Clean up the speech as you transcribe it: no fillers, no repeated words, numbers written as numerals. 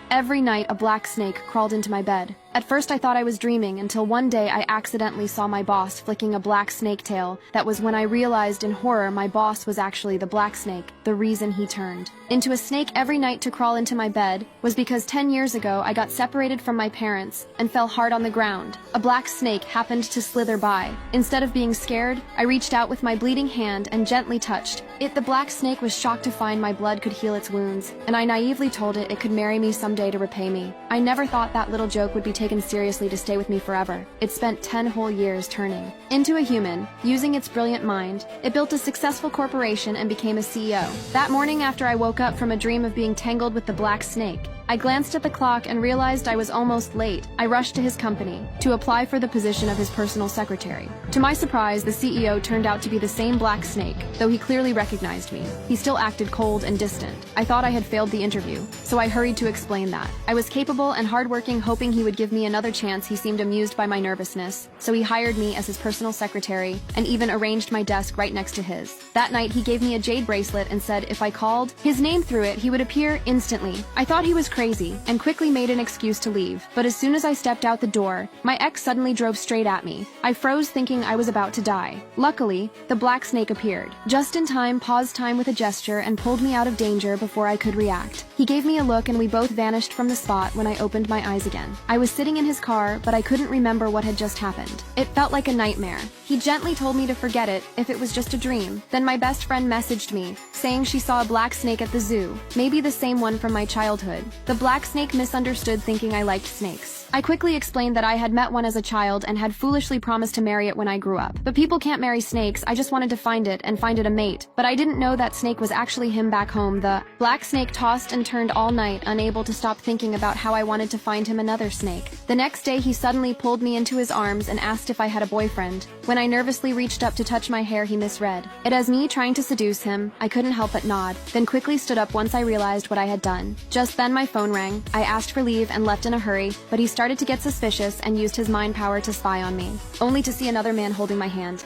Every night, a black snake crawled into my bed. At first, I thought I was dreaming until one day I accidentally saw my boss flicking a black snake tail. That was when I realized in horror my boss was actually the black snake, the reason he turned into a snake every night to crawl into my bed was because 10 years ago I got separated from my parents and fell hard on the ground. A black snake happened to slither by. Instead of being scared, I reached out with my bleeding hand and gently touched it. The black snake was shocked to find my blood could heal its wounds, and I naively told it could marry me someday to repay me. I never thought that little joke would be taken seriously to stay with me forever. It spent 10 whole years turning into a human. Using its brilliant mind, it built a successful corporation and became a CEO. That morning after I woke up from a dream of being tangled with the black snake, I glanced at the clock and realized I was almost late. I rushed to his company to apply for the position of his personal secretary. To my surprise, the CEO turned out to be the same black snake, though he clearly recognized me. He still acted cold and distant. I thought I had failed the interview, so I hurried to explain that I was capable and hardworking, hoping he would give me another chance. He seemed amused by my nervousness, so he hired me as his personal secretary and even arranged my desk right next to his. That night, he gave me a jade bracelet and said if I called his name through it, he would appear instantly. I thought he was crazy and quickly made an excuse to leave. But as soon as I stepped out the door, my ex suddenly drove straight at me. I froze, thinking I was about to die. Luckily, the black snake appeared just in time, paused time with a gesture, and pulled me out of danger before I could react. He gave me a look and we both vanished from the spot. When I opened my eyes again, I was sitting in his car, but I couldn't remember what had just happened. It felt like a nightmare. He gently told me to forget it, if it was just a dream. Then my best friend messaged me, saying she saw a black snake at the zoo, maybe the same one from my childhood. The black snake misunderstood, thinking I liked snakes. I quickly explained that I had met one as a child and had foolishly promised to marry it when I grew up. But people can't marry snakes. I just wanted to find it and find it a mate. But I didn't know that snake was actually him back home. The black snake tossed and turned all night, unable to stop thinking about how I wanted to find him another snake. The next day, he suddenly pulled me into his arms and asked if I had a boyfriend. When I nervously reached up to touch my hair, he misread it as me trying to seduce him. I couldn't help but nod, then quickly stood up once I realized what I had done. Just then my phone rang. I asked for leave and left in a hurry, but he started to get suspicious and used his mind power to spy on me, only to see another man holding my hand.